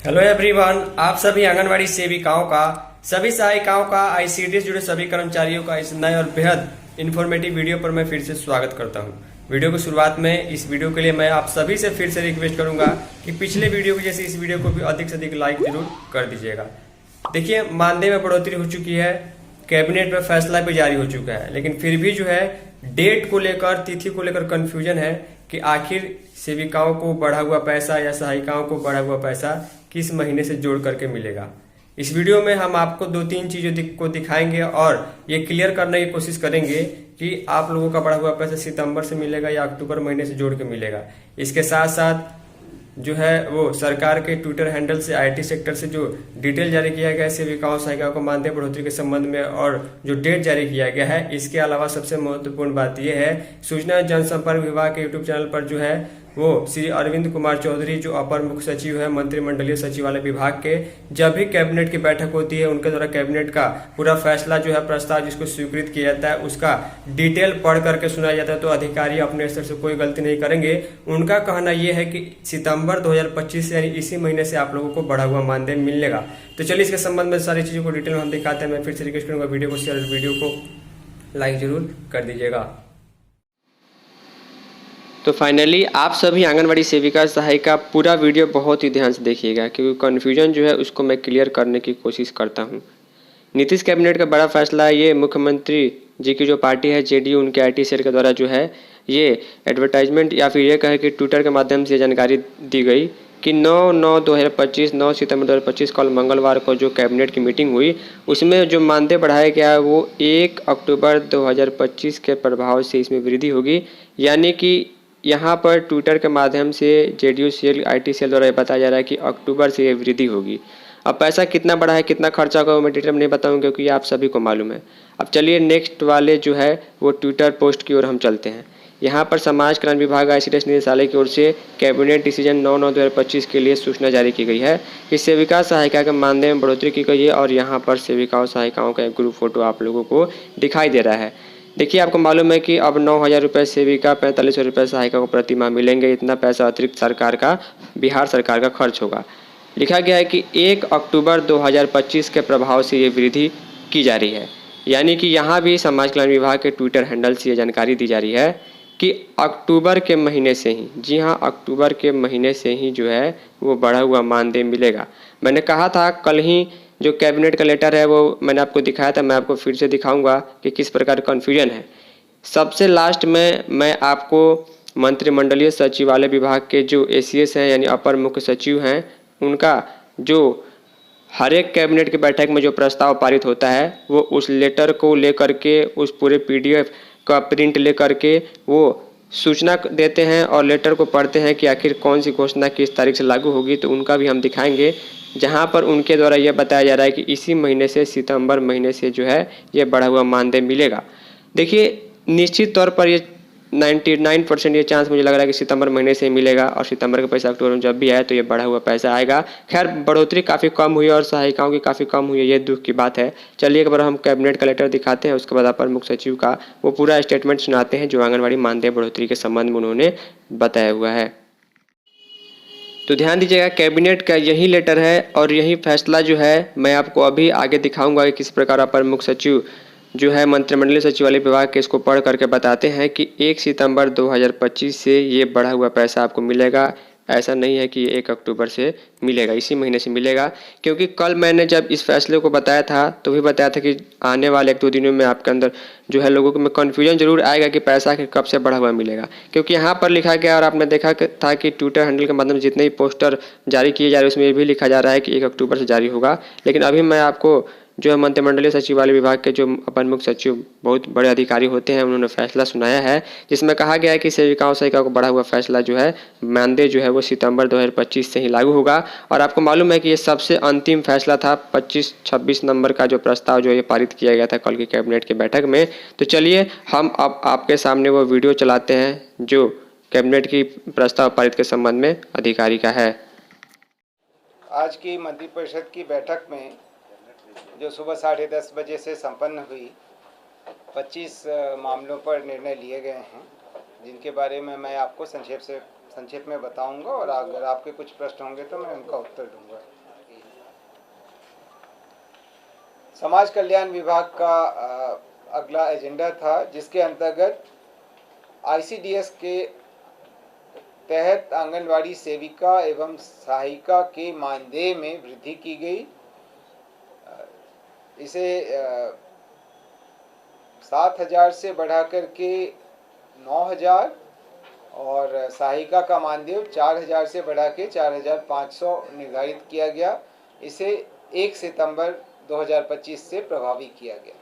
Hello everyone, आप सभी आंगनवाड़ी सेविकाओं का, सभी सहायिकाओं का, आईसीडीएस जुड़े सभी कर्मचारियों का इस नए और बेहद इन्फॉर्मेटिव वीडियो पर मैं फिर से स्वागत करता हूं। वीडियो की शुरुआत में इस वीडियो के लिए मैं आप सभी से फिर से रिक्वेस्ट करूंगा कि पिछले वीडियो की जैसे इस वीडियो को भी अधिक से अधिक लाइक जरूर कर दीजिएगा। देखिए, मानदेय में बढ़ोतरी हो चुकी है, कैबिनेट में फैसला भी जारी हो चुका है, लेकिन फिर भी जो है डेट को लेकर, तिथि को लेकर कंफ्यूजन है कि आखिर सेविकाओं को बढ़ा हुआ पैसा या सहायिकाओं को बढ़ा हुआ पैसा किस महीने से जोड़ करके मिलेगा। इस वीडियो में हम आपको दो तीन चीजों को दिखाएंगे और ये क्लियर करने की कोशिश करेंगे कि आप लोगों का बढ़ा हुआ पैसा सितंबर से मिलेगा या अक्टूबर महीने से जोड़ के मिलेगा। इसके साथ साथ जो है वो सरकार के ट्विटर हैंडल से, आईटी सेक्टर से जो डिटेल जारी किया गया है सेविकाओं सहायिकाओं को मानदेय बढ़ोतरी के संबंध में और जो डेट जारी किया गया है, इसके अलावा सबसे महत्वपूर्ण बात यह है, सूचना एवं जनसंपर्क विभाग के यूट्यूब चैनल पर जो है वो श्री अरविंद कुमार चौधरी जो अपर मुख्य सचिव है मंत्रिमंडलीय सचिवालय विभाग के, जब भी कैबिनेट की बैठक होती है उनके द्वारा कैबिनेट का पूरा फैसला जो है, प्रस्ताव जिसको स्वीकृत किया जाता है, उसका डिटेल पढ़ करके सुनाया जाता है, तो अधिकारी अपने स्तर से कोई गलती नहीं करेंगे। उनका कहना यह है कि सितंबर 2025 से यानी इसी महीने से आप लोगों को बढ़ा हुआ मानदेय मिलेगा। तो चलिए इसके संबंध में सारी चीजों को डिटेल में हम दिखाते हैं। मैं फिर से रिक्वेस्ट करूंगा वीडियो को शेयर, वीडियो को लाइक जरूर कर दीजिएगा। तो फाइनली आप सभी आंगनवाड़ी सेविका सहायिका पूरा वीडियो बहुत ही ध्यान से देखिएगा, क्योंकि कन्फ्यूजन जो है उसको मैं क्लियर करने की कोशिश करता हूँ। नीतीश कैबिनेट का बड़ा फैसला है, ये मुख्यमंत्री जी की जो पार्टी है जेडीयू, उनके आईटी सेल के द्वारा जो है ये एडवर्टाइजमेंट या फिर ये कहे कि ट्विटर के माध्यम से जानकारी दी गई कि 9 सितंबर 2025 कल मंगलवार को जो कैबिनेट की मीटिंग हुई उसमें जो मानदेय बढ़ाया गया है वो 1 अक्टूबर 2025 के प्रभाव से इसमें वृद्धि होगी। यानी कि यहाँ पर ट्विटर के माध्यम से जेडीयू सेल, आईटी सेल द्वारा बताया जा रहा है कि अक्टूबर से ये वृद्धि होगी। अब पैसा कितना बढ़ा है, कितना खर्चा होगा वो मैं डिटेल में नहीं बताऊंगा क्योंकि आप सभी को मालूम है। अब चलिए नेक्स्ट वाले जो है वो ट्विटर पोस्ट की ओर हम चलते हैं। यहाँ पर समाज कल्याण विभाग आईसीडीएस निदेशालय की ओर से कैबिनेट डिसीजन 9/9/2025 के लिए सूचना जारी की गई है कि सेविका सहायिका के मानदेय में बढ़ोतरी की गई है और यहाँ पर सेविकाओं सहायिकाओं का एक ग्रुप फोटो आप लोगों को दिखाई दे रहा है। देखिए, आपको मालूम है कि अब 9,000 रुपये सेविका, 4500 रुपये सहायिका को प्रति माह मिलेंगे। इतना पैसा अतिरिक्त सरकार का, बिहार सरकार का खर्च होगा। लिखा गया है कि 1 अक्टूबर 2025 के प्रभाव से ये वृद्धि की जा रही है। यानी कि यहाँ भी समाज कल्याण विभाग के ट्विटर हैंडल से ये जानकारी दी जा रही है कि अक्टूबर के महीने से ही, जी हाँ, अक्टूबर के महीने से ही जो है वो बढ़ा हुआ मानदेय मिलेगा। मैंने कहा था कल ही जो कैबिनेट का लेटर है वो मैंने आपको दिखाया था, मैं आपको फिर से दिखाऊंगा कि किस प्रकार कन्फ्यूजन है। सबसे लास्ट में मैं आपको मंत्रिमंडलीय सचिवालय विभाग के जो एसीएस हैं यानी अपर मुख्य सचिव हैं, उनका जो हर एक कैबिनेट की बैठक में जो प्रस्ताव पारित होता है वो उस लेटर को लेकर के, उस पूरे पीडीएफ का प्रिंट लेकर के वो सूचना देते हैं और लेटर को पढ़ते हैं कि आखिर कौन सी घोषणा किस तारीख से लागू होगी। तो उनका भी हम दिखाएंगे, जहां पर उनके द्वारा यह बताया जा रहा है कि इसी महीने से, सितंबर महीने से जो है ये बढ़ा हुआ मानदेय मिलेगा। देखिए, निश्चित तौर पर ये 99% ये चांस मुझे लग रहा है कि सितंबर महीने से ही मिलेगा और सितंबर का पैसा अक्टूबर में जब भी आए तो ये बढ़ा हुआ पैसा आएगा। खैर, बढ़ोतरी काफ़ी कम हुई और सहायिकाओं की काफ़ी कम हुई है, ये दुख की बात है। चलिए एक बार हम कैबिनेट का लेटर दिखाते हैं, उसके बाद अपर मुख्य सचिव का वो पूरा स्टेटमेंट सुनाते हैं जो आंगनबाड़ी मानदेय बढ़ोतरी के संबंध में उन्होंने बताया हुआ है। तो ध्यान दीजिएगा, कैबिनेट का यही लेटर है और यही फैसला जो है मैं आपको अभी आगे दिखाऊंगा कि किस प्रकार अपर मुख्य सचिव जो है मंत्रिमंडलीय सचिवालय विभाग के इसको पढ़ करके बताते हैं कि 1 सितंबर 2025 से ये बढ़ा हुआ पैसा आपको मिलेगा। ऐसा नहीं है कि 1 अक्टूबर से मिलेगा, इसी महीने से मिलेगा। क्योंकि कल मैंने जब इस फैसले को बताया था तो भी बताया था कि आने वाले 1-2 दिनों में आपके अंदर जो है लोगों में कन्फ्यूजन जरूर आएगा कि पैसा के कब से बढ़ा हुआ मिलेगा। क्योंकि यहाँ पर लिखा गया और आपने देखा था कि ट्विटर हैंडल के माध्यम से जितने भी पोस्टर जारी किए जा रहे हैं उसमें ये भी लिखा जा रहा है कि 1 अक्टूबर से जारी होगा। लेकिन अभी मैं आपको जो है मंत्रिमंडलीय सचिवालय विभाग के जो अपर मुख्य सचिव बहुत बड़े अधिकारी होते हैं उन्होंने फैसला सुनाया है, जिसमें कहा गया है कि सेविकाओं सहायिकाओं को बढ़ा हुआ फैसला जो है मानदेय जो है वो सितंबर 2025 से ही लागू होगा। और आपको मालूम है कि ये सबसे अंतिम फैसला था। 25-26 नंबर का जो प्रस्ताव जो ये पारित किया गया था कल की कैबिनेट की बैठक में। तो चलिए हम अब आपके सामने वो वीडियो चलाते हैं जो कैबिनेट की प्रस्ताव पारित के संबंध में अधिकारी का है। आज की मंत्रिपरिषद की बैठक में जो सुबह 10:30 बजे से संपन्न हुई, 25 मामलों पर निर्णय लिए गए हैं, जिनके बारे में मैं आपको संक्षेप से संक्षेप में बताऊंगा और अगर आपके कुछ प्रश्न होंगे तो मैं उनका उत्तर दूंगा। समाज कल्याण विभाग का अगला एजेंडा था, जिसके अंतर्गत आईसीडीएस के तहत आंगनवाड़ी सेविका एवं सहायिका के मानदेय में वृद्धि की गई। इसे 7,000 से बढ़ाकर के 9,000 और सहायिका का मानदेय 4,000 से बढ़ा के 4,500 निर्धारित किया गया। इसे 1 सितंबर 2025 से प्रभावी किया गया।